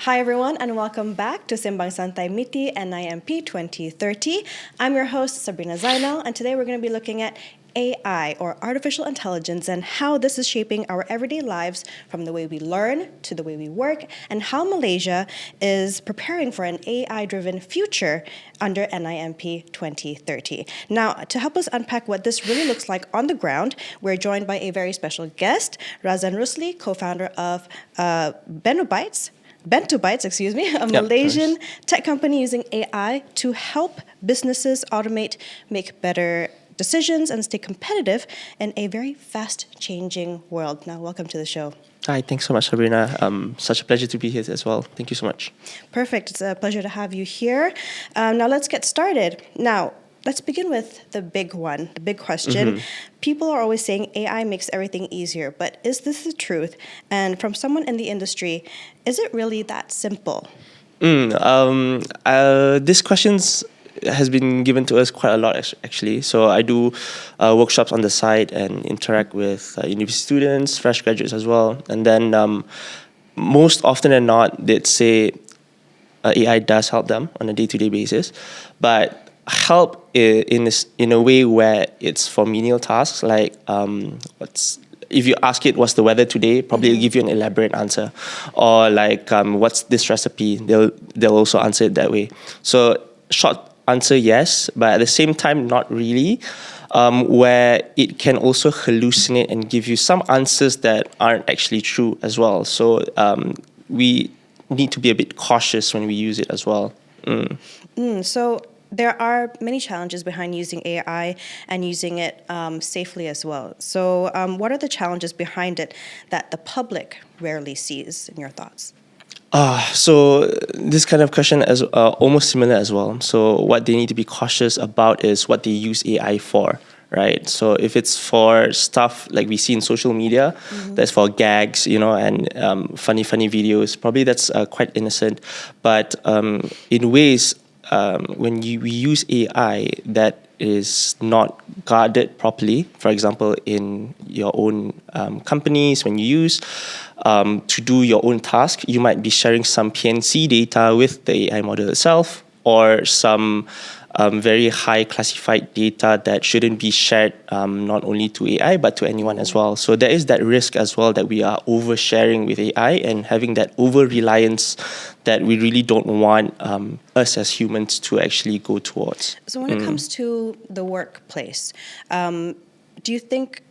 Hi everyone and welcome back to Simbang Santai MITI NIMP 2030. I'm your host Sabrina Zainal and today we're going to be looking at AI or artificial intelligence and how this is shaping our everyday lives from the way we learn to the way we work and how Malaysia is preparing for an AI-driven future under NIMP 2030. Now, to help us unpack what this really looks like on the ground, we're joined by a very special guest, Razan Rusli, co-founder of Bento Bytes, a Malaysian tech company using AI to help businesses automate, make better decisions, and stay competitive in a very fast-changing world. Now, welcome to the show. Hi, thanks so much, Sabrina. Such a pleasure to be here as well. Thank you so much. Perfect. It's a pleasure to have you here. Now, let's get started. Now, let's begin with the big one, the big question. People are always saying AI makes everything easier, but is this the truth? And from someone in the industry, is it really that simple? This questions has been given to us quite a lot, actually. So I do workshops on the side and interact with university students, fresh graduates as well. And then most often than not, they'd say AI does help them on a day-to-day basis, but help in a way where it's for menial tasks, like if you ask it what's the weather today, probably it'll give you an elaborate answer, or like what's this recipe, they'll also answer it that way. So short answer, yes, but at the same time, not really, where it can also hallucinate and give you some answers that aren't actually true as well. So we need to be a bit cautious when we use it as well. So there are many challenges behind using AI and using it safely as well. So what are the challenges behind it that the public rarely sees, in your thoughts? So this kind of question is almost similar as well. So what they need to be cautious about is what they use AI for, right? So if it's for stuff like we see in social media, that's for gags, and funny videos, probably that's quite innocent. But in ways, when we use AI that is not guarded properly, for example, in your own companies, when you use to do your own task, you might be sharing some PNC data with the AI model itself, or some very high classified data that shouldn't be shared not only to AI but to anyone as well. So there is that risk as well that we are oversharing with AI and having that over-reliance that we really don't want us as humans to actually go towards. So when it comes to the workplace, do you think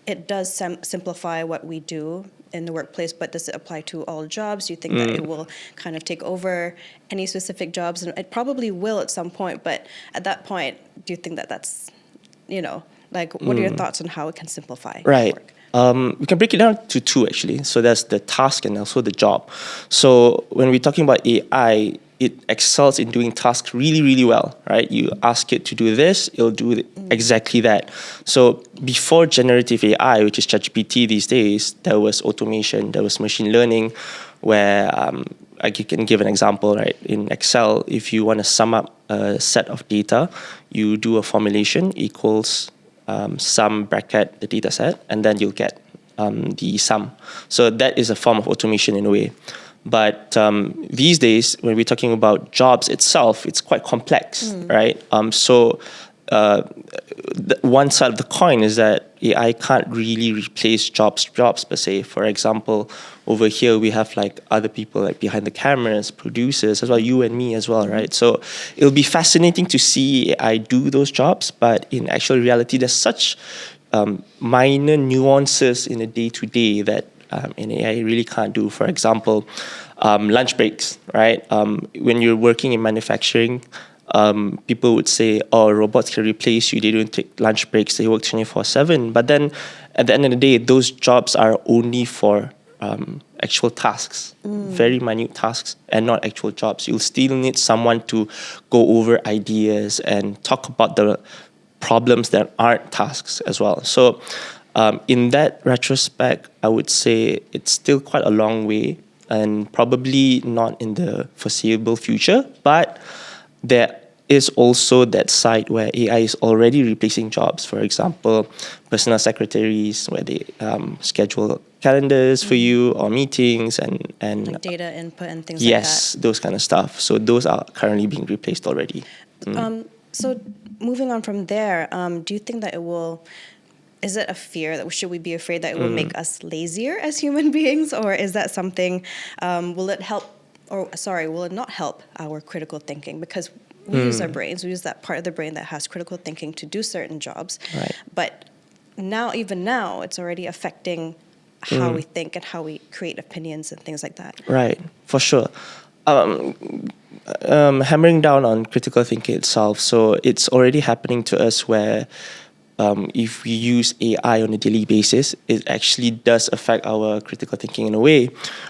it does simplify what we do in the workplace, but does it apply to all jobs? Do you think that it will kind of take over any specific jobs? And it probably will at some point, but at that point, do you think that that's, what are your thoughts on how it can simplify work? We can break it down to two, actually. So there's the task and also the job. So when we're talking about AI, it excels in doing tasks really, really well, right? You ask it to do this, it'll do exactly that. So before generative AI, which is ChatGPT these days, there was automation, there was machine learning, where I can give an example, right? In Excel, if you want to sum up a set of data, you do a formulation equals sum bracket the data set, and then you'll get the sum. So that is a form of automation in a way. But these days, when we're talking about jobs itself, it's quite complex, right? So one side of the coin is that AI can't really replace jobs per se. For example, over here we have like other people like behind the cameras, producers, as well, you and me as well, right? So it'll be fascinating to see AI do those jobs, but in actual reality, there's such minor nuances in a day-to-day that an AI really can't do. For example, lunch breaks, right? When you're working in manufacturing, people would say, oh, robots can replace you. They don't take lunch breaks. They work 24/7. But then at the end of the day, those jobs are only for actual tasks, very minute tasks, and not actual jobs. You'll still need someone to go over ideas and talk about the problems that aren't tasks as well. So in that retrospect, I would say it's still quite a long way and probably not in the foreseeable future. But there is also that side where AI is already replacing jobs. For example, personal secretaries, where they schedule calendars for you or meetings and Like data input and things yes, those kind of stuff. So those are currently being replaced already. like that. So moving on from there, do you think that it will? Is it a fear that should we be afraid that it will make us lazier as human beings, or is that something? Will it help? Or sorry, will it not help our critical thinking? Because we use our brains, we use that part of the brain that has critical thinking to do certain jobs. Right. But even now, it's already affecting how we think and how we create opinions and things like that. Right, for sure. Hammering down on critical thinking itself, so it's already happening to us where if we use AI on a daily basis, it actually does affect our critical thinking in a way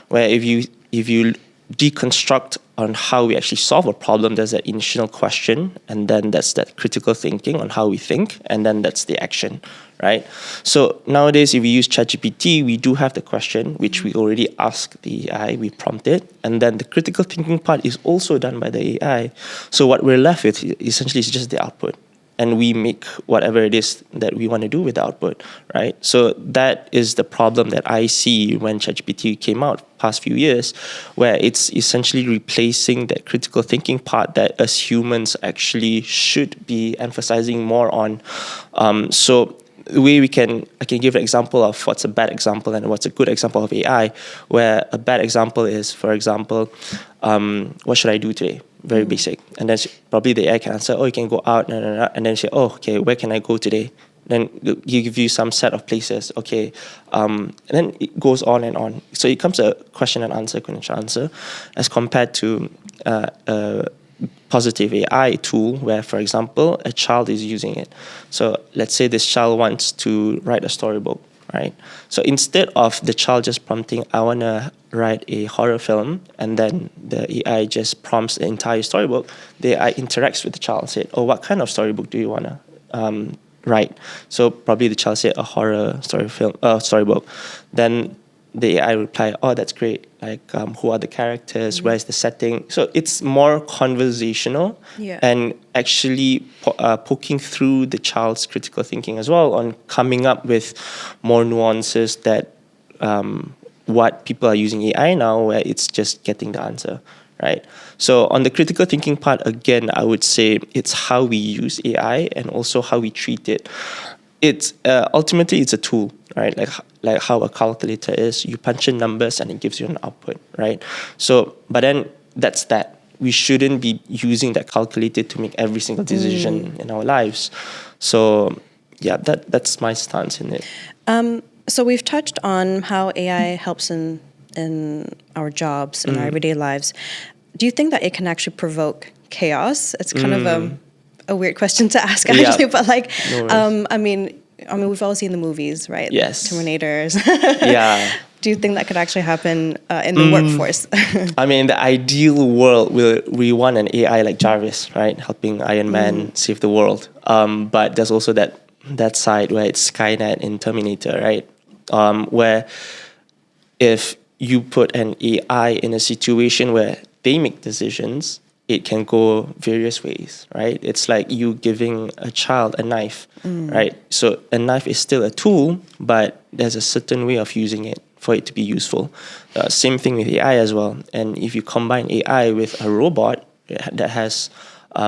where if you deconstruct on how we actually solve a problem, there's that initial question, and then that's that critical thinking on how we think, and then that's the action, right? So nowadays, if we use ChatGPT, we do have the question, which we already ask the AI, we prompt it, and then the critical thinking part is also done by the AI. So what we're left with essentially is just the output. And we make whatever it is that we want to do with the output, right? So that is the problem that I see when ChatGPT came out past few years, where it's essentially replacing that critical thinking part that us humans actually should be emphasizing more on. So the way I can give an example of what's a bad example and what's a good example of AI, where a bad example is, for example, what should I do today? Very basic. And then probably the AI can answer, oh, you can go out, and then say, oh, okay, where can I go today? Then you give you some set of places, okay. And then it goes on and on. So it comes a question and answer, as compared to a positive AI tool where, for example, a child is using it. So let's say this child wants to write a storybook, right? So instead of the child just prompting, I want to write a horror film, and then the AI just prompts the entire storybook, the AI interacts with the child and said, oh, what kind of storybook do you want to write? So probably the child said a horror storybook. Then the AI reply, oh, that's great. Like, who are the characters? Where's the setting? So it's more conversational and actually poking through the child's critical thinking as well on coming up with more nuances that what people are using AI now, where it's just getting the answer, right? So on the critical thinking part, again, I would say it's how we use AI and also how we treat it. It's ultimately it's a tool, right? Like how a calculator is. You punch in numbers and it gives you an output, right? So, but then that's that. We shouldn't be using that calculator to make every single decision in our lives. So, yeah, that's my stance in it. So we've touched on how AI helps in our jobs, in our everyday lives. Do you think that it can actually provoke chaos? It's kind of a weird question to ask, actually, but like, No I mean, we've all seen the movies, right? Yes. Terminators. Yeah. Do you think that could actually happen in the workforce? I mean, the ideal world we want an AI like Jarvis, right, helping Iron Man save the world. But there's also that side where it's Skynet in Terminator, right? Where if you put an AI in a situation where they make decisions, it can go various ways, right? It's like you giving a child a knife, right? So a knife is still a tool, but there's a certain way of using it for it to be useful. Same thing with AI as well. And if you combine AI with a robot that has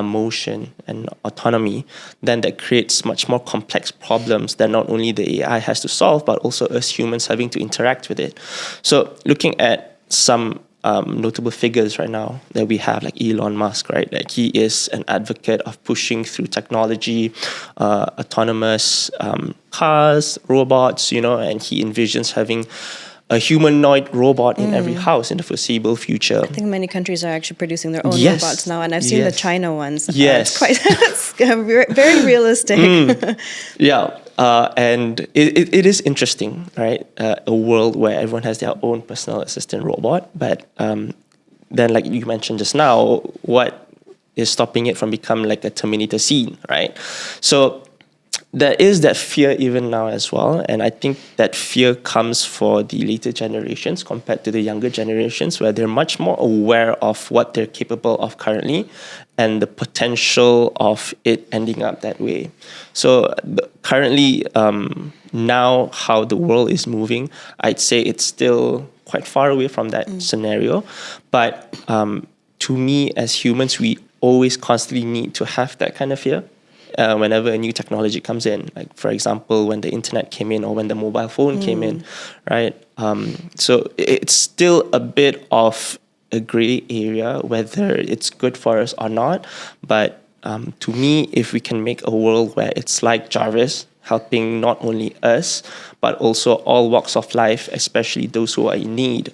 motion and autonomy, then that creates much more complex problems that not only the AI has to solve, but also us humans having to interact with it. So looking at some notable figures right now that we have, like Elon Musk, right? Like he is an advocate of pushing through technology, autonomous cars, robots, and he envisions having a humanoid robot in every house in the foreseeable future. I think many countries are actually producing their own robots now, and I've seen the China ones. Yes. It's very realistic. Yeah. And it is interesting, right? A world where everyone has their own personal assistant robot. But then, like you mentioned just now, what is stopping it from becoming like a Terminator scene, right? So there is that fear even now as well. And I think that fear comes for the later generations compared to the younger generations, where they're much more aware of what they're capable of currently and the potential of it ending up that way. So currently, now how the world is moving, I'd say it's still quite far away from that scenario. But to me, as humans, we always constantly need to have that kind of fear. Whenever a new technology comes in, like for example, when the internet came in or when the mobile phone came in, right? So it's still a bit of a gray area whether it's good for us or not. But to me, if we can make a world where it's like Jarvis, helping not only us, but also all walks of life, especially those who are in need,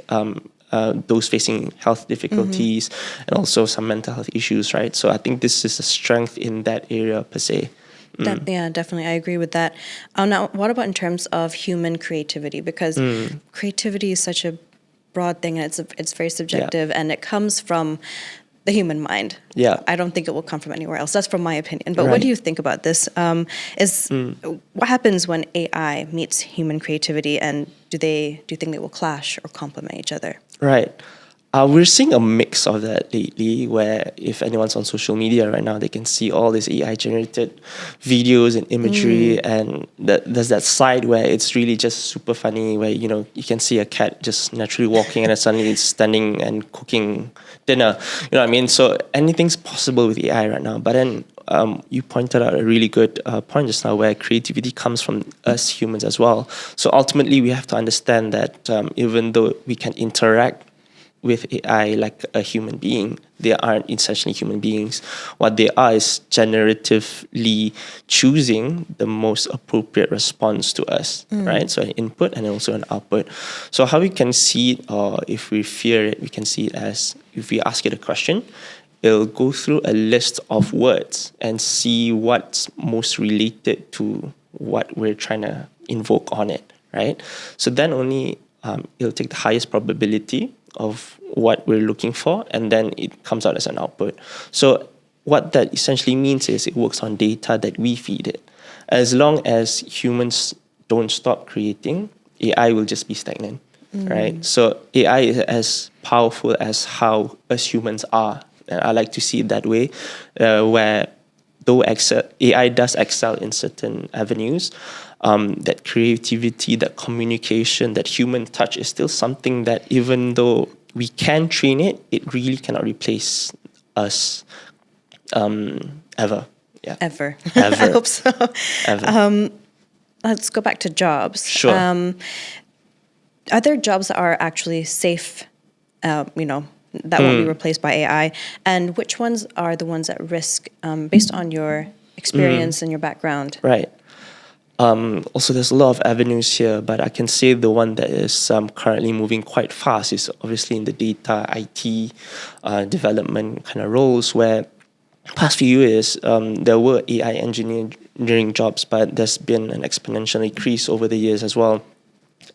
those facing health difficulties and also some mental health issues, right? So I think this is a strength in that area per se. Yeah, definitely. I agree with that. Now, what about in terms of human creativity? Because creativity is such a broad thing, and it's very subjective, and it comes from the human mind. Yeah. I don't think it will come from anywhere else. That's from my opinion. But what Right. do you think about this? What happens when AI meets human creativity, and do you think they will clash or complement each other? Right. We're seeing a mix of that lately, where if anyone's on social media right now, they can see all these AI generated videos and imagery, and there's that side where it's really just super funny, where you can see a cat just naturally walking and then suddenly it's standing and cooking dinner. You know what I mean? So anything's possible with AI right now. But then you pointed out a really good point just now, where creativity comes from us humans as well. So ultimately, we have to understand that even though we can interact with AI like a human being, they aren't essentially human beings. What they are is generatively choosing the most appropriate response to us, right? So an input and also an output. So how we can see it, or if we fear it, we can see it as, if we ask it a question, it'll go through a list of words and see what's most related to what we're trying to invoke on it, right? So then only it'll take the highest probability of what we're looking for, and then it comes out as an output. So what that essentially means is it works on data that we feed it. As long as humans don't stop creating, AI will just be stagnant, right? So AI is as powerful as how us humans are. And I like to see it that way, where though AI does excel in certain avenues, that creativity, that communication, that human touch is still something that, even though we can train it, it really cannot replace us ever. Yeah. Ever. Ever. I hope so. Ever. Let's go back to jobs. Sure. Are there jobs that are actually safe, that won't be replaced by AI? And which ones are the ones at risk based on your experience and your background? Right. Also, there's a lot of avenues here, but I can say the one that is currently moving quite fast is obviously in the data, IT, development kind of roles, where past few years there were AI engineering jobs, but there's been an exponential increase over the years as well.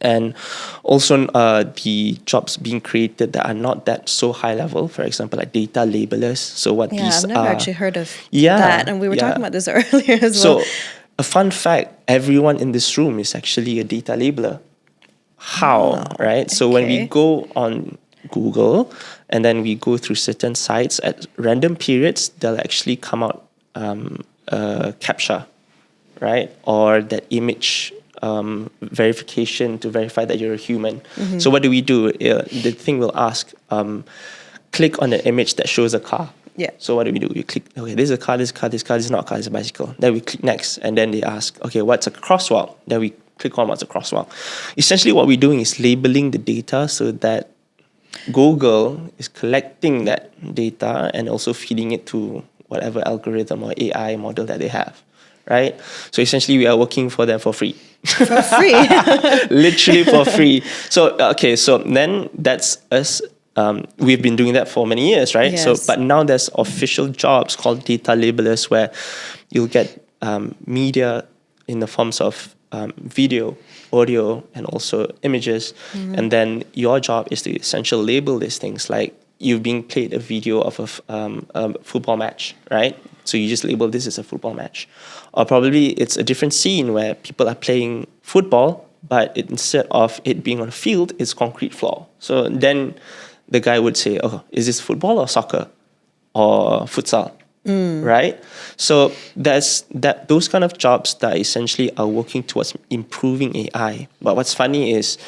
And also the jobs being created that are not that so high level, for example, like data labelers. So what these I've never are, actually heard of Yeah, that. And we were yeah. talking about this earlier as well. So a fun fact, everyone in this room is actually a data labeler. How, right? So when we okay. go on Google and then we go through certain sites at random periods, they'll actually come out a CAPTCHA, right? Or that image verification to verify that you're a human. So what do? The thing will ask, click on the image that shows a car. Yeah. So what do? We click, okay, this is a car, this is a car, this car, this is not a car, this is a bicycle. Then we click next, and then they ask, okay, what's a crosswalk? Then we click on what's a crosswalk. Essentially what we're doing is labeling the data so that Google is collecting that data and also feeding it to whatever algorithm or AI model that they have, right? So essentially we are working for them for free. For free. Literally for free. So, okay, so then that's us. We've been doing that for many years, right? Yes. So, but now there's official jobs called data labelers, where you'll get media in the forms of video, audio, and also images. And then your job is to essentially label these things, like you've been played a video of a football match, right? So you just label this as a football match. Or probably it's a different scene where people are playing football, but instead of it being on a field, it's concrete floor. So then the guy would say, oh, is this football or soccer or futsal? right? So those kind of jobs that essentially are working towards improving AI. But what's funny is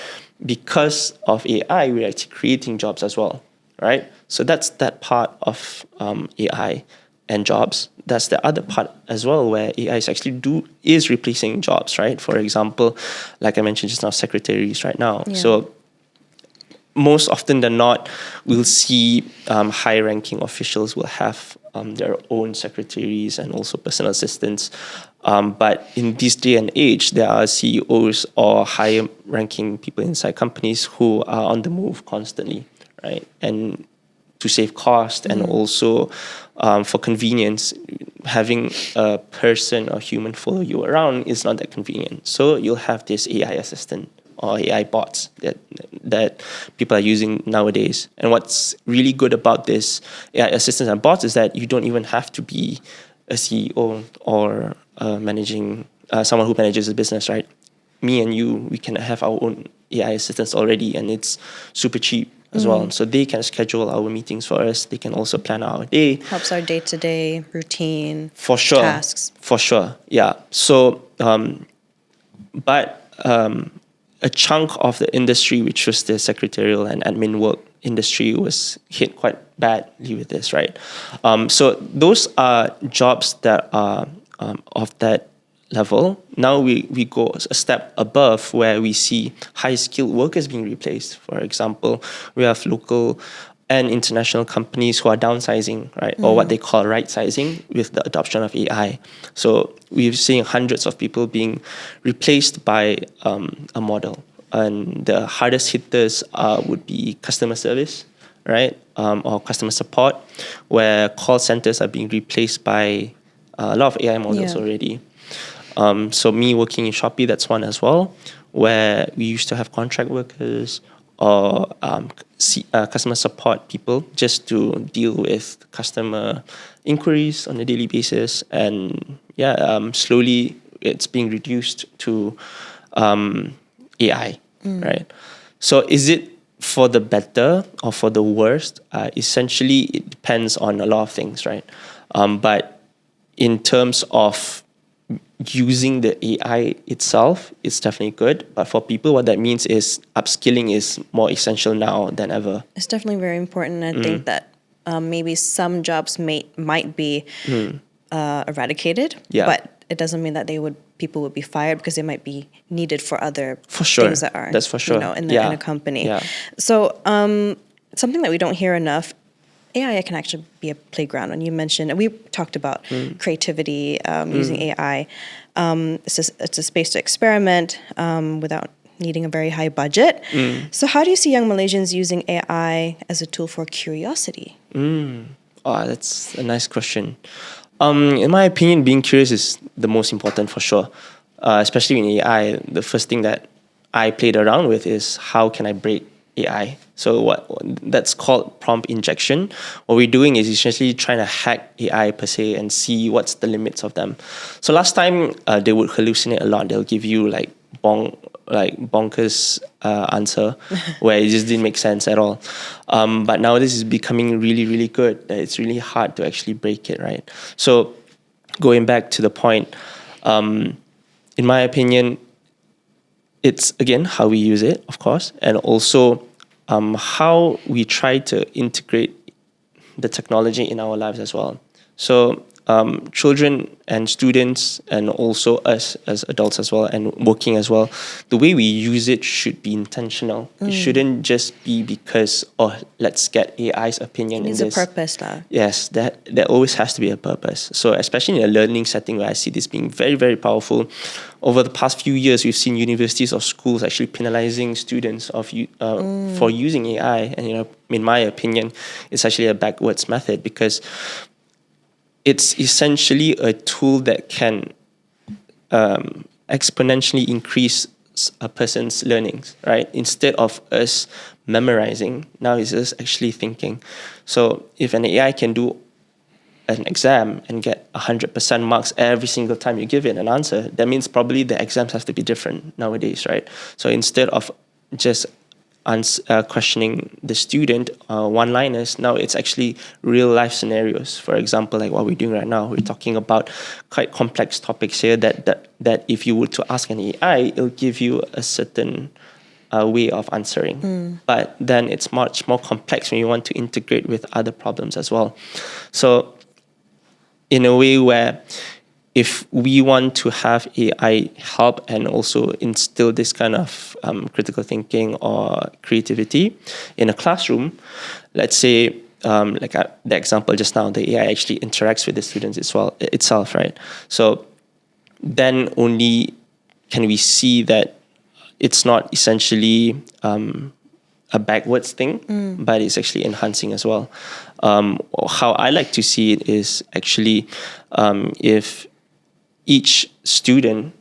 because of AI, we're actually creating jobs as well, right? So that's that part of AI and jobs. That's the other part as well where AI is replacing jobs, right? For example, like I mentioned just now, secretaries right now. Yeah. So most often than not, we'll see high-ranking officials will have their own secretaries and also personal assistants. But in this day and age, there are CEOs or higher-ranking people inside companies who are on the move constantly, right? And to save cost and also for convenience, having a person or human follow you around is not that convenient. So you'll have this AI assistant or AI bots that people are using nowadays. And what's really good about this AI assistants and bots is that you don't even have to be a CEO or someone who manages a business, right? Me and you, we can have our own AI assistants already, and it's super cheap as well. So they can schedule our meetings for us. They can also plan our day. Helps our day-to-day routine, For sure. tasks. For sure, yeah. So, a chunk of the industry, which was the secretarial and admin work industry, was hit quite badly with this, right? So those are jobs that are of that level. Now we go a step above where we see high-skilled workers being replaced. For example, we have local and international companies who are downsizing, right? Or what they call right-sizing with the adoption of AI. So we're seeing hundreds of people being replaced by a model. And the hardest hitters would be customer service, right? Or customer support, where call centers are being replaced by a lot of AI models already. So me working in Shopee, that's one as well, where we used to have contract workers or customer support people just to deal with customer inquiries on a daily basis. And slowly it's being reduced to AI, right? So is it for the better or for the worst? Essentially, it depends on a lot of things, right? But in terms of using the AI itself, it's definitely good. But for people, what that means is upskilling is more essential now than ever. It's definitely very important. I think that maybe some jobs might be eradicated, but it doesn't mean that people would be fired because they might be needed for other things that are, that's for sure, in a company. Yeah. So something that we don't hear enough, AI can actually be a playground. And you mentioned, and we talked about creativity using AI. It's a space to experiment without needing a very high budget. So how do you see young Malaysians using AI as a tool for curiosity? Oh, that's a nice question. In my opinion, being curious is the most important for sure. Especially in AI, the first thing that I played around with is how can I break AI? So that's called prompt injection. What we're doing is essentially trying to hack AI per se and see what's the limits of them. So last time they would hallucinate a lot. They'll give you like bonkers answer where it just didn't make sense at all. But now this is becoming really, really good. It's really hard to actually break it, right? So going back to the point, in my opinion, it's again how we use it, of course, and also how we try to integrate the technology in our lives as well. So children and students and also us as adults as well and working as well, the way we use it should be intentional. It shouldn't just be because, let's get AI's opinion in this. It needs a purpose. Yes, there always has to be a purpose. So especially in a learning setting where I see this being very, very powerful, over the past few years, we've seen universities or schools actually penalizing students for using AI. And, in my opinion, it's actually a backwards method because it's essentially a tool that can exponentially increase a person's learnings, right? Instead of us memorizing, now it's us actually thinking. So if an AI can do an exam and get 100% marks every single time you give it an answer, that means probably the exams have to be different nowadays, right? So instead of just questioning the student one-liners. Now it's actually real life scenarios. For example, like what we're doing right now, we're talking about quite complex topics here that if you were to ask an AI, it'll give you a certain way of answering. But then it's much more complex when you want to integrate with other problems as well. So in a way where if we want to have AI help and also instill this kind of critical thinking or creativity in a classroom, let's say, the example just now, the AI actually interacts with the students itself, right? So then only can we see that it's not essentially a backwards thing, but it's actually enhancing as well. How I like to see it is actually if each student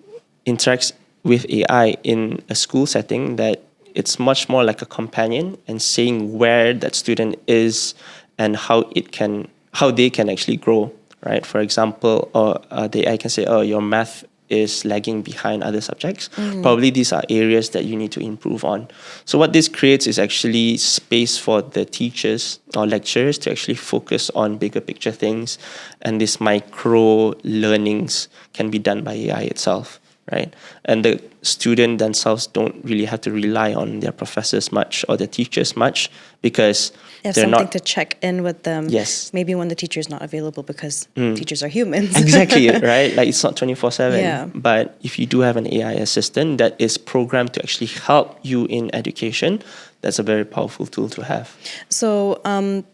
interacts with AI in a school setting, that it's much more like a companion and saying where that student is and how they can actually grow, right? For example, the AI can say, "Oh, your math is lagging behind other subjects. Probably these are areas that you need to improve on." So what this creates is actually space for the teachers or lecturers to actually focus on bigger picture things, and these micro learnings can be done by AI itself, right? And the student themselves don't really have to rely on their professors much or the teachers much, because They have they're something not to check in with them. Yes. Maybe when the teacher is not available, because teachers are humans. Exactly, right? Like it's not 24/7. Yeah. But if you do have an AI assistant that is programmed to actually help you in education, that's a very powerful tool to have. So,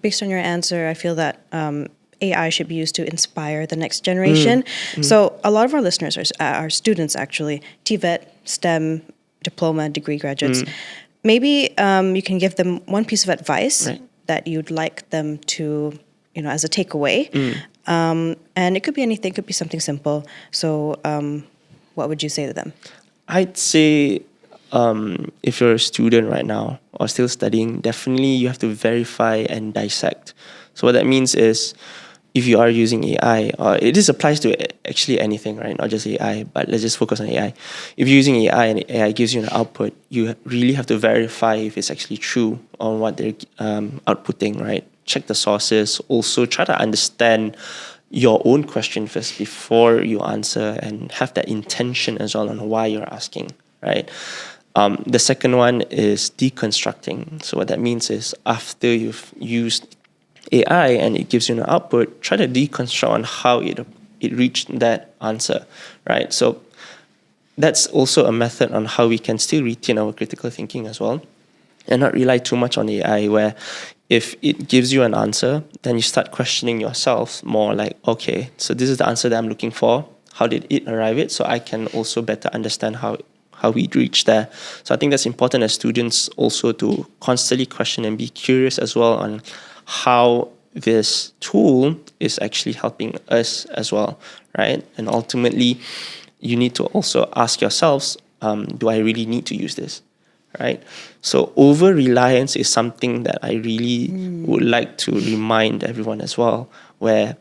based on your answer, I feel that AI should be used to inspire the next generation. So, a lot of our listeners are students, actually, TVET, STEM, diploma, degree graduates. Maybe you can give them one piece of advice Right. that you'd like them to, as a takeaway. And it could be anything, it could be something simple. So, what would you say to them? I'd say if you're a student right now or still studying, definitely you have to verify and dissect. So what that means is, if you are using AI, or this applies to actually anything, right? Not just AI, but let's just focus on AI. If you're using AI and AI gives you an output, you really have to verify if it's actually true on what they're outputting, right? Check the sources. Also, try to understand your own question first before you answer, and have that intention as well on why you're asking, right? The second one is deconstructing. So what that means is, after you've used AI and it gives you an output, try to deconstruct on how it reached that answer, right? So that's also a method on how we can still retain our critical thinking as well, and not rely too much on AI, where if it gives you an answer, then you start questioning yourself more, like, okay, so this is the answer that I'm looking for. How did it arrive at? So I can also better understand how we reached there. So I think that's important as students also to constantly question and be curious as well on how this tool is actually helping us as well, right? And ultimately, you need to also ask yourselves, do I really need to use this, right? So over-reliance is something that I really would like to remind everyone as well, where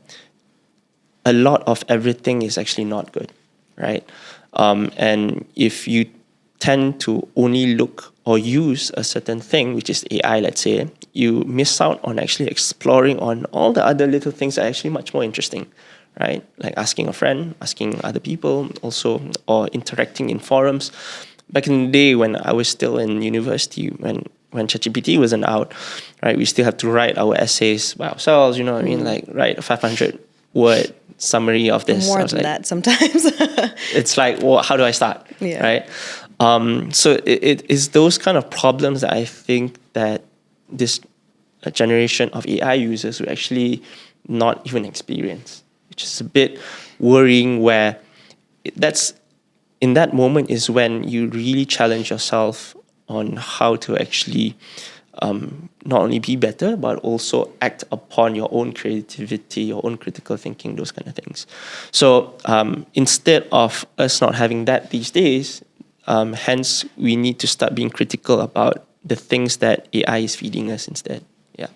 a lot of everything is actually not good, right? And if you tend to only look or use a certain thing, which is AI, let's say, you miss out on actually exploring on all the other little things that are actually much more interesting, right? Like asking a friend, asking other people also, or interacting in forums. Back in the day when I was still in university, when ChatGPT wasn't out, right, we still have to write our essays by ourselves, you know what I mean? Like write a 500-word summary of this. More than that sometimes. It's like, well, how do I start? Yeah. Right? So it is those kind of problems that I think that this generation of AI users will actually not even experience, which is a bit worrying, where that's in that moment is when you really challenge yourself on how to actually not only be better, but also act upon your own creativity, your own critical thinking, those kind of things. So instead of us not having that these days, hence we need to start being critical about the things that AI is feeding us instead. Yeah.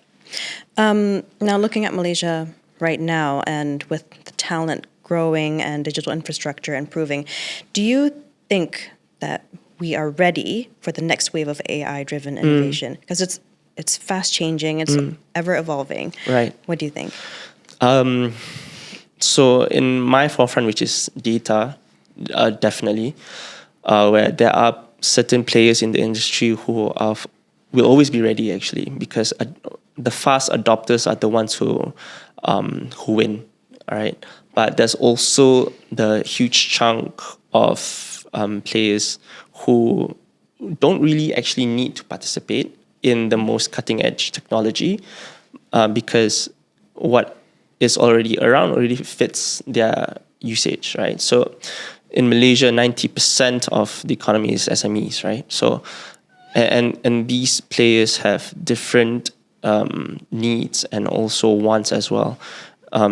Now, looking at Malaysia right now, and with the talent growing and digital infrastructure improving, do you think that we are ready for the next wave of AI-driven innovation? Because it's fast changing, it's ever evolving. Right. What do you think? So in my forefront, which is data, definitely, where there are certain players in the industry who will always be ready, actually, because the fast adopters are the ones who win. All right, but there's also the huge chunk of players who don't really actually need to participate in the most cutting edge technology, because what is already around already fits their usage, right? So in Malaysia, 90% of the economy is SMEs, right? So and these players have different needs and also wants as well.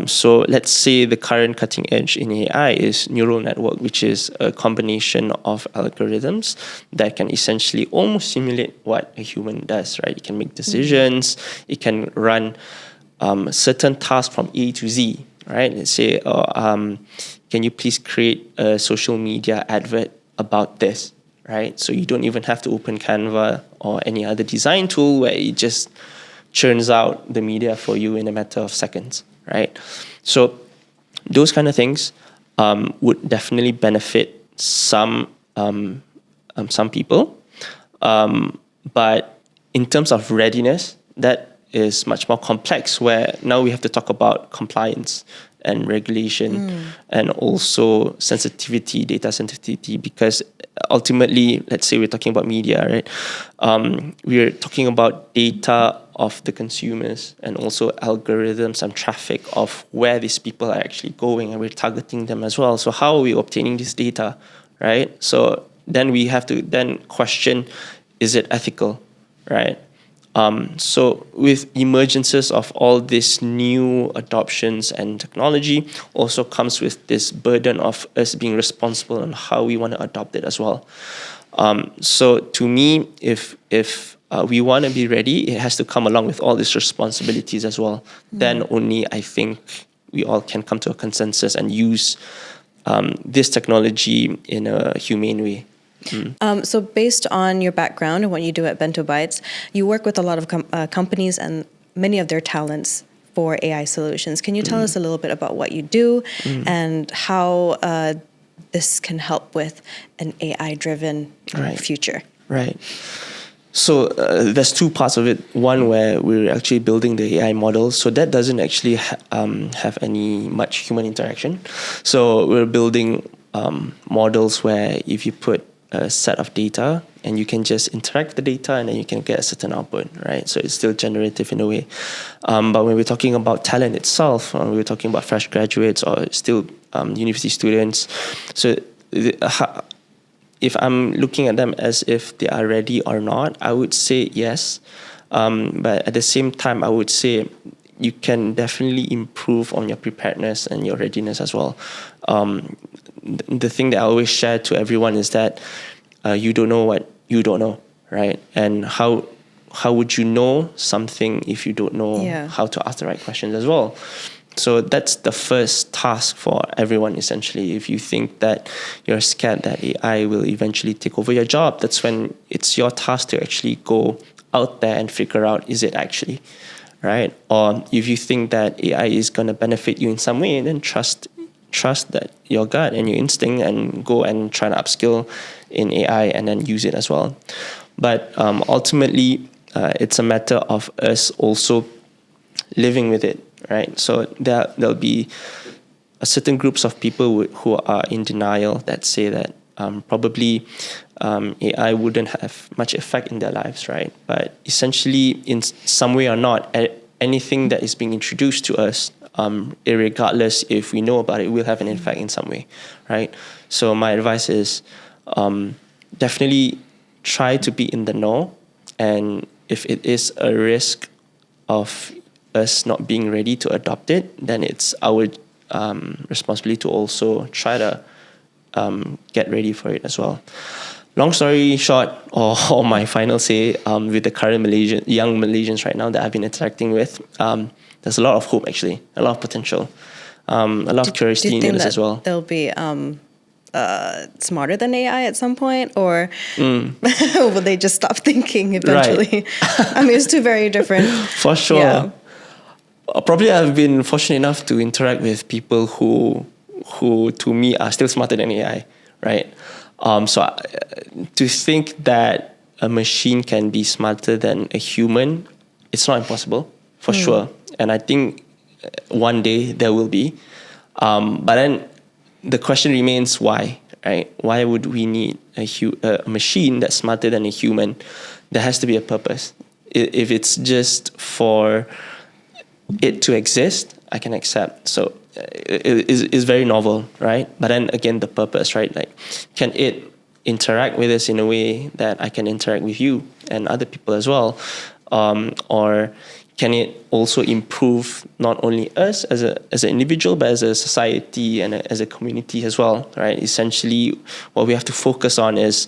So let's say the current cutting edge in AI is neural network, which is a combination of algorithms that can essentially almost simulate what a human does, right? It can make decisions, it can run certain tasks from A to Z, right? Let's say, can you please create a social media advert about this, right? So you don't even have to open Canva or any other design tool where it just churns out the media for you in a matter of seconds, right? So those kind of things would definitely benefit some people, but in terms of readiness, that is much more complex, where now we have to talk about compliance and regulation and also sensitivity, data sensitivity, because ultimately, let's say we're talking about media, right? We're talking about data of the consumers and also algorithms and traffic of where these people are actually going, and we're targeting them as well. So how are we obtaining this data, right? So then we have to then question, is it ethical, right? So with emergences of all these new adoptions and technology also comes with this burden of us being responsible on how we want to adopt it as well. So to me, if we want to be ready, it has to come along with all these responsibilities as well. Then only I think we all can come to a consensus and use this technology in a humane way. So based on your background and what you do at Bento Bytes, you work with a lot of companies and many of their talents for AI solutions. Can you tell us a little bit about what you do and how this can help with an AI-driven future? Right. So there's two parts of it. One where we're actually building the AI models. So that doesn't actually have any much human interaction. So we're building models where if you put a set of data and you can just interact with the data and then you can get a certain output, right? So it's still generative in a way. But when we're talking about talent itself, we're talking about fresh graduates or still university students. So if I'm looking at them as if they are ready or not, I would say yes. But at the same time, I would say you can definitely improve on your preparedness and your readiness as well. The thing that I always share to everyone is that you don't know what you don't know, right? And how would you know something if you don't know how to ask the right questions as well? So that's the first task for everyone, essentially. If you think that you're scared that AI will eventually take over your job, that's when it's your task to actually go out there and figure out, is it actually, right? Or if you think that AI is going to benefit you in some way, then trust that your gut and your instinct and go and try to upskill in AI and then use it as well. But ultimately, it's a matter of us also living with it, right? So there'll be a certain groups of people who are in denial that say that probably AI wouldn't have much effect in their lives, right? But essentially, in some way or not, anything that is being introduced to us, irregardless if we know about it, will have an effect in some way, right? So my advice is definitely try to be in the know, and if it is a risk of us not being ready to adopt it, then it's our responsibility to also try to get ready for it as well. Long story short, or my final say, with the current young Malaysians right now that I've been interacting with, there's a lot of hope, actually, a lot of potential, a lot of curiosity in this as well. There'll be smarter than AI at some point, or will they just stop thinking eventually? I mean, it's two very different. For sure. Yeah. Probably I've been fortunate enough to interact with people who to me are still smarter than AI, right? To think that a machine can be smarter than a human, it's not impossible, for sure. And I think one day there will be. But then the question remains why, right? Why would we need a machine that's smarter than a human? There has to be a purpose. If it's just for it to exist, I can accept. So it is very novel, right? But then again, the purpose, right? Like, can it interact with us in a way that I can interact with you and other people as well? Or can it also improve not only us as an individual, but as a society and as a community as well, right? Essentially, what we have to focus on is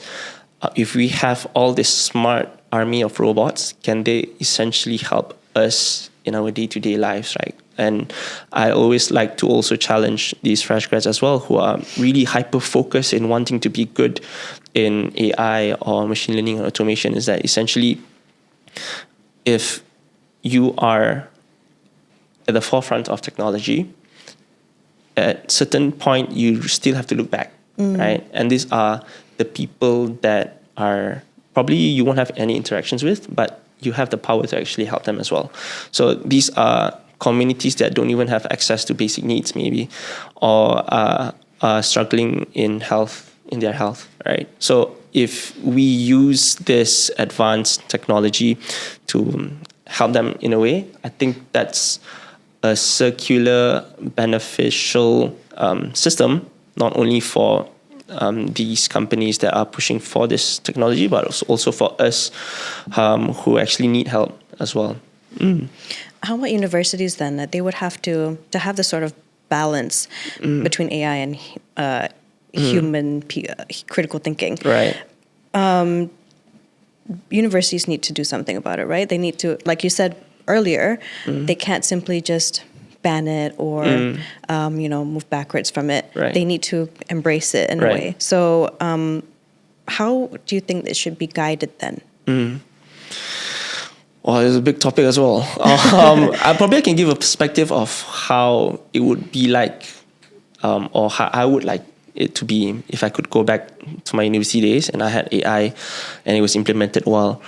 if we have all this smart army of robots, can they essentially help us in our day-to-day lives, right? And I always like to also challenge these fresh grads as well, who are really hyper-focused in wanting to be good in AI or machine learning or automation, is that essentially, if you are at the forefront of technology, at certain point, you still have to look back, right? And these are the people that are probably you won't have any interactions with, but you have the power to actually help them as well. So these are communities that don't even have access to basic needs, maybe, or are struggling in their health, right? So if we use this advanced technology to help them in a way, I think that's a circular, beneficial system, not only for these companies that are pushing for this technology, but also for us who actually need help as well. How about universities then? That they would have to have this sort of balance between AI and human critical thinking. Right. Universities need to do something about it, right? They need to, like you said earlier, they can't simply just ban it or move backwards from it. Right. They need to embrace it in a way. So how do you think it should be guided then? Well, it's a big topic as well. I probably can give a perspective of how it would be like, or how I would like it to be if I could go back to my university days and I had AI and it was implemented well.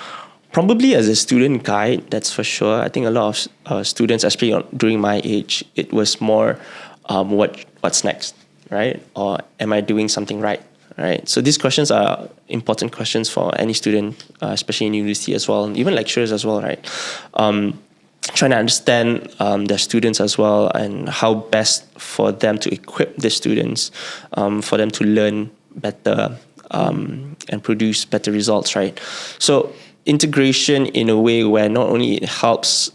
Probably as a student guide, that's for sure. I think a lot of students, especially during my age, it was more what's next, right? Or am I doing something right? Right. So these questions are important questions for any student, especially in university as well, and even lecturers as well, right? Trying to understand their students as well and how best for them to equip the students for them to learn better and produce better results, right? So integration in a way where not only it helps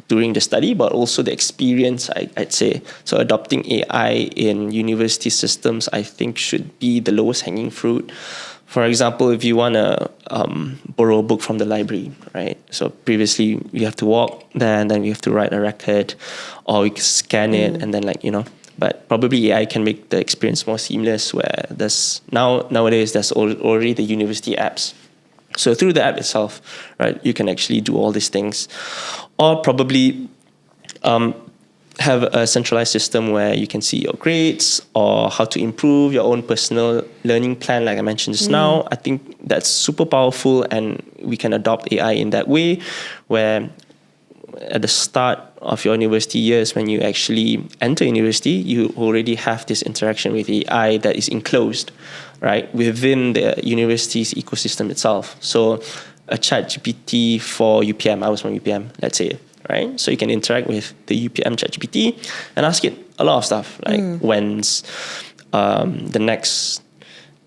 during the study, but also the experience, I'd say. So adopting AI in university systems, I think, should be the lowest hanging fruit. For example, if you want to borrow a book from the library, right? So previously you have to walk there and then you have to write a record, or you can scan it and then but probably AI can make the experience more seamless, where nowadays there's already the university apps. So through the app itself, right, you can actually do all these things. Or probably have a centralized system where you can see your grades or how to improve your own personal learning plan, like I mentioned just now. I think that's super powerful, and we can adopt AI in that way, where at the start of your university years, when you actually enter university, you already have this interaction with AI that is enclosed, right, within the university's ecosystem itself. So a chat GPT for UPM, I was from UPM, let's say, right? So you can interact with the UPM chat GPT and ask it a lot of stuff, like when's the next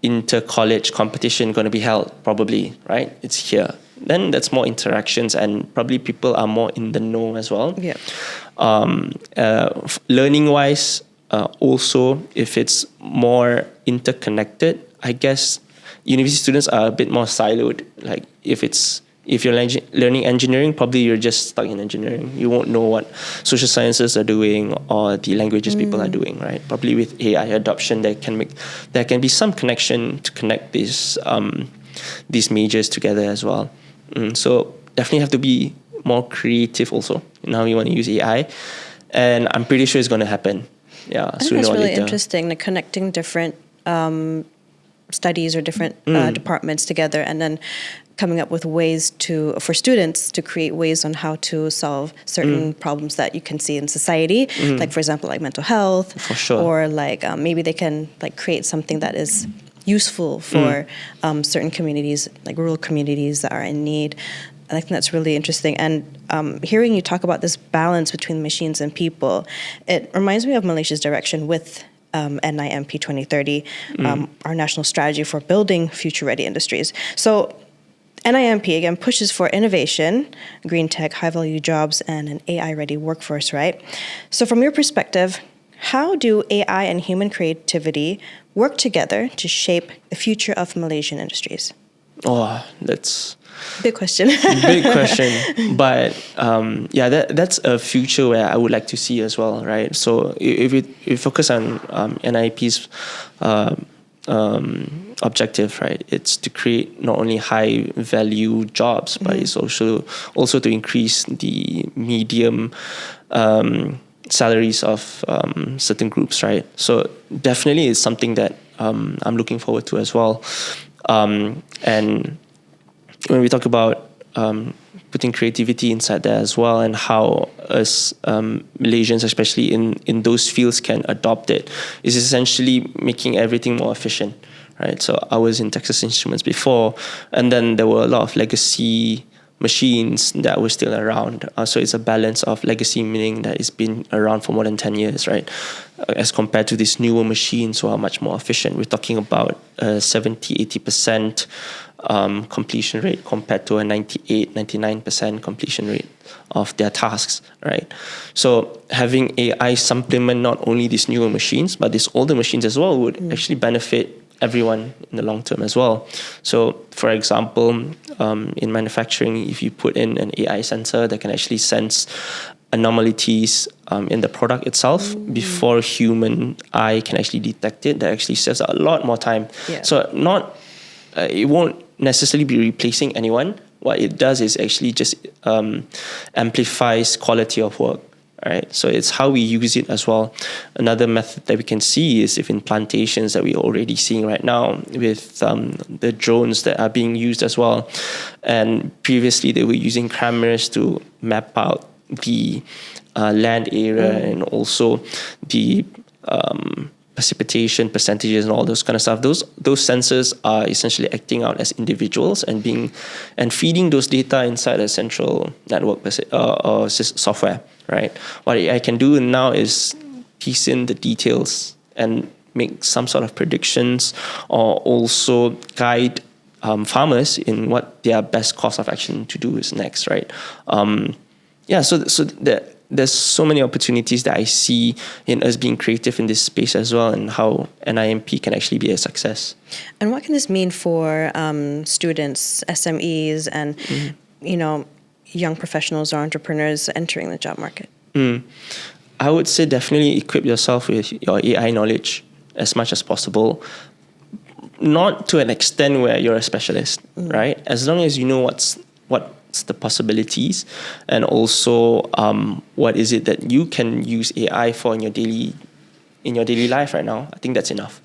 inter-college competition going to be held, probably, right? It's here. Then that's more interactions, and probably people are more in the know as well. Yeah. Learning-wise, also, if it's more interconnected, I guess university students are a bit more siloed. Like if it's If you're learning engineering, probably you're just stuck in engineering. You won't know what social sciences are doing or the languages people are doing, right? Probably with AI adoption, there can be some connection to connect these majors together as well. So definitely have to be more creative also in how you want to use AI, and I'm pretty sure it's going to happen. Yeah, I think that's really interesting, like connecting different studies or different departments together, and then coming up with ways for students to create ways on how to solve certain problems that you can see in society, like for example, like mental health, for sure, or like maybe they can like create something that is useful for certain communities, like rural communities that are in need. I think that's really interesting. And hearing you talk about this balance between machines and people, it reminds me of Malaysia's direction with NIMP 2030, our national strategy for building future-ready industries. So NIMP, again, pushes for innovation, green tech, high-value jobs, and an AI-ready workforce, right? So from your perspective, how do AI and human creativity work together to shape the future of Malaysian industries? Oh, that's big question. Big question. But that's a future where I would like to see as well, right? So if we focus on NIP's objective, right, it's to create not only high value jobs, but it's also to increase the medium salaries of certain groups, right? So definitely it's something that I'm looking forward to as well. And when we talk about putting creativity inside there as well, and how us Malaysians, especially in those fields, can adopt it, is essentially making everything more efficient, right? So I was in Texas Instruments before, and then there were a lot of legacy machines that were still around. So it's a balance of legacy, meaning that it's been around for more than 10 years, right? As compared to these newer machines who are much more efficient. We're talking about 70-80% completion rate compared to a 98-99% completion rate of their tasks, right? So having AI supplement not only these newer machines, but these older machines as well would actually benefit everyone in the long term as well. So, for example, in manufacturing, if you put in an AI sensor that can actually sense anomalies in the product itself before human eye can actually detect it, that actually saves a lot more time. Yeah. So it won't necessarily be replacing anyone. What it does is actually just amplifies quality of work. Right, so it's how we use it as well. Another method that we can see is if in plantations that we're already seeing right now with the drones that are being used as well. And previously they were using cameras to map out the land area and also the precipitation percentages and all those kind of stuff. Those sensors are essentially acting out as individuals and feeding those data inside a central network or software. Right. What I can do now is piece in the details and make some sort of predictions, or also guide farmers in what their best course of action to do is next. Right. So there's so many opportunities that I see in us being creative in this space as well, and how NIMP can actually be a success. And what can this mean for students, SMEs, and young professionals or entrepreneurs entering the job market? I would say definitely equip yourself with your AI knowledge as much as possible. Not to an extent where you're a specialist, right? As long as you know what's the possibilities, and also what is it that you can use AI for in your daily life right now, I think that's enough.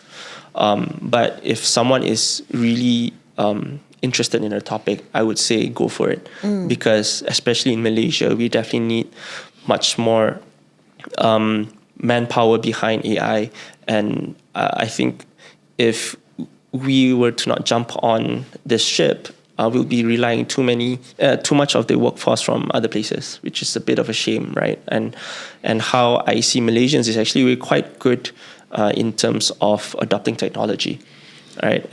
But if someone is really interested in a topic, I would say go for it, because especially in Malaysia, we definitely need much more manpower behind AI, and I think if we were to not jump on this ship, we'll be relying too much of the workforce from other places, which is a bit of a shame, right? And how I see Malaysians is actually we're quite good in terms of adopting technology, right?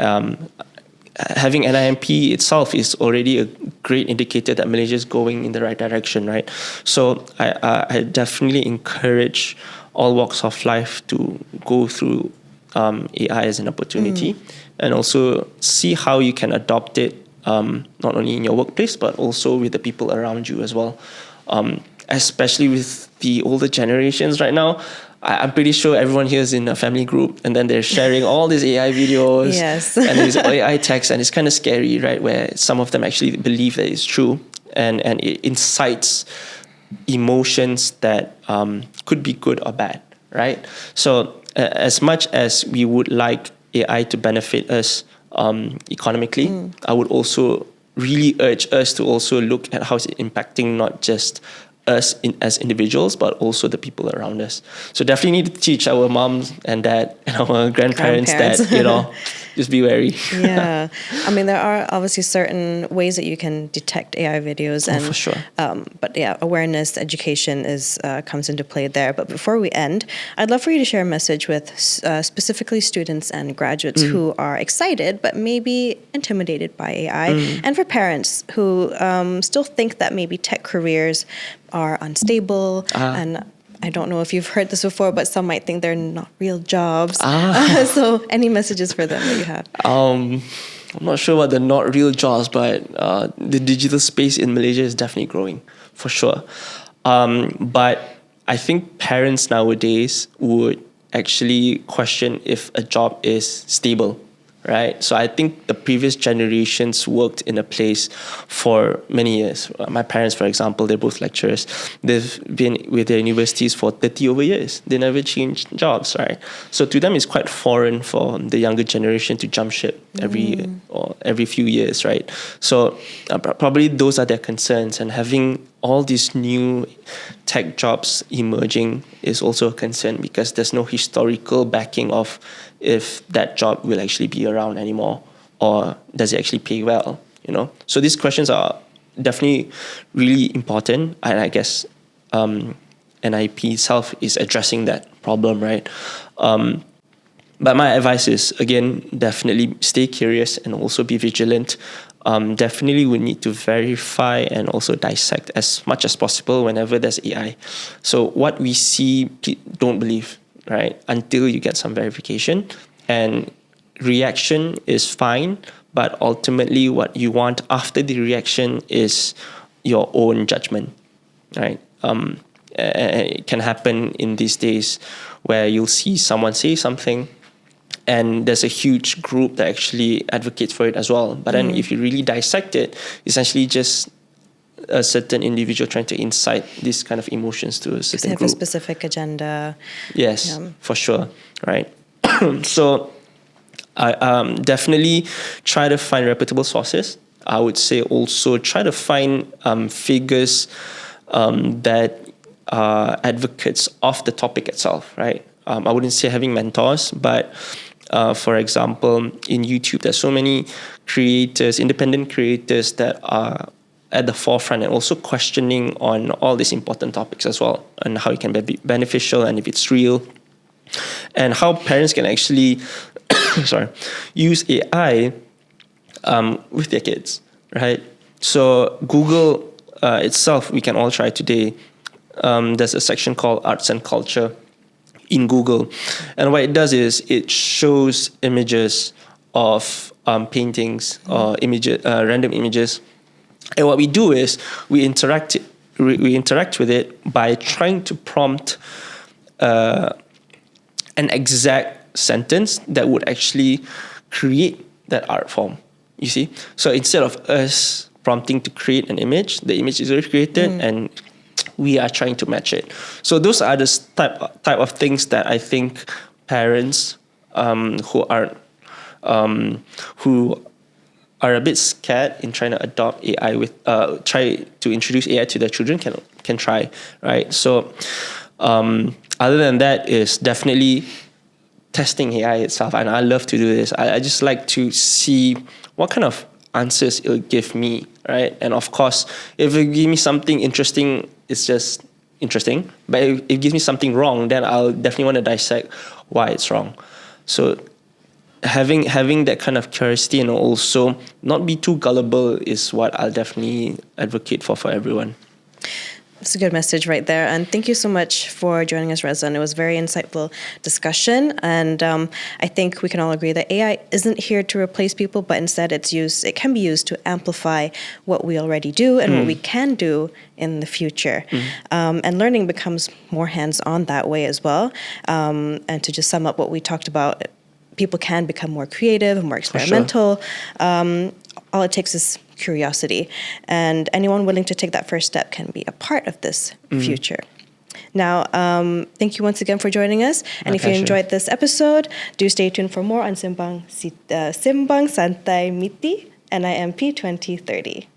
Having NIMP itself is already a great indicator that Malaysia is going in the right direction, right? So I definitely encourage all walks of life to go through AI as an opportunity, and also see how you can adopt it not only in your workplace, but also with the people around you as well. Especially with the older generations right now, I'm pretty sure everyone here is in a family group, and then they're sharing all these AI videos Yes. and these AI texts, and it's kind of scary, right? Where some of them actually believe that it's true, and it incites emotions that could be good or bad, right? So as much as we would like AI to benefit us economically, I would also really urge us to also look at how it's impacting not just us as individuals, but also the people around us. So definitely need to teach our moms and dad and our grandparents that, just be wary. Yeah. I mean, there are obviously certain ways that you can detect AI videos, and for sure. But yeah, awareness, education comes into play there. But before we end, I'd love for you to share a message with specifically students and graduates who are excited but maybe intimidated by AI, and for parents who still think that maybe tech careers are unstable. And I don't know if you've heard this before, but some might think they're not real jobs. So any messages for them that you have? I'm not sure about the not real jobs, but the digital space in Malaysia is definitely growing, for sure. But I think parents nowadays would actually question if a job is stable, right? So I think the previous generations worked in a place for many years. My parents, for example, they're both lecturers. They've been with their universities for 30 over years. They never changed jobs, right? So to them, it's quite foreign for the younger generation to jump ship every few years, right? So probably those are their concerns, and having all these new tech jobs emerging is also a concern, because there's no historical backing of if that job will actually be around anymore, or does it actually pay well, So these questions are definitely really important, and I guess NIP itself is addressing that problem, right? But my advice is, again, definitely stay curious and also be vigilant. Definitely we need to verify and also dissect as much as possible whenever there's AI. So what we see, don't believe, right? Until you get some verification. And reaction is fine, but ultimately what you want after the reaction is your own judgment, right? It can happen in these days where you'll see someone say something, and there's a huge group that actually advocates for it as well. But then if you really dissect it, it's actually just a certain individual trying to incite these kind of emotions to a certain They have group. a specific agenda. Yes, for sure, right? So I definitely try to find reputable sources. I would say also try to find figures that are advocates of the topic itself, right? I wouldn't say having mentors, but for example, in YouTube, there's so many creators, independent creators that are at the forefront and also questioning on all these important topics as well, and how it can be beneficial and if it's real, and how parents can actually use AI with their kids, right? So Google itself, we can all try today. There's a section called Arts and Culture in Google, and what it does is it shows images of paintings or random images, and what we do is we interact with it by trying to prompt an exact sentence that would actually create that art form. You see, so instead of us prompting to create an image, the image is already created, and we are trying to match it. So those are the type of things that I think parents who are a bit scared in trying to adopt AI try to introduce AI to their children can try, right? So other than that is definitely testing AI itself, and I love to do this. I just like to see what kind of answers it'll give me, right? And of course, if it gives me something interesting, it's just interesting. But if it gives me something wrong, then I'll definitely want to dissect why it's wrong. So having that kind of curiosity and also not be too gullible is what I'll definitely advocate for everyone. That's a good message right there. And thank you so much for joining us, Reza. And it was a very insightful discussion. And I think we can all agree that AI isn't here to replace people, but instead it can be used to amplify what we already do and what we can do in the future. And learning becomes more hands-on that way as well. And to just sum up what we talked about, people can become more creative and more experimental. All it takes is curiosity. And anyone willing to take that first step can be a part of this future. Now, thank you once again for joining us. And if you enjoyed this episode, do stay tuned for more on Simbang Santai Miti NIMP 2030.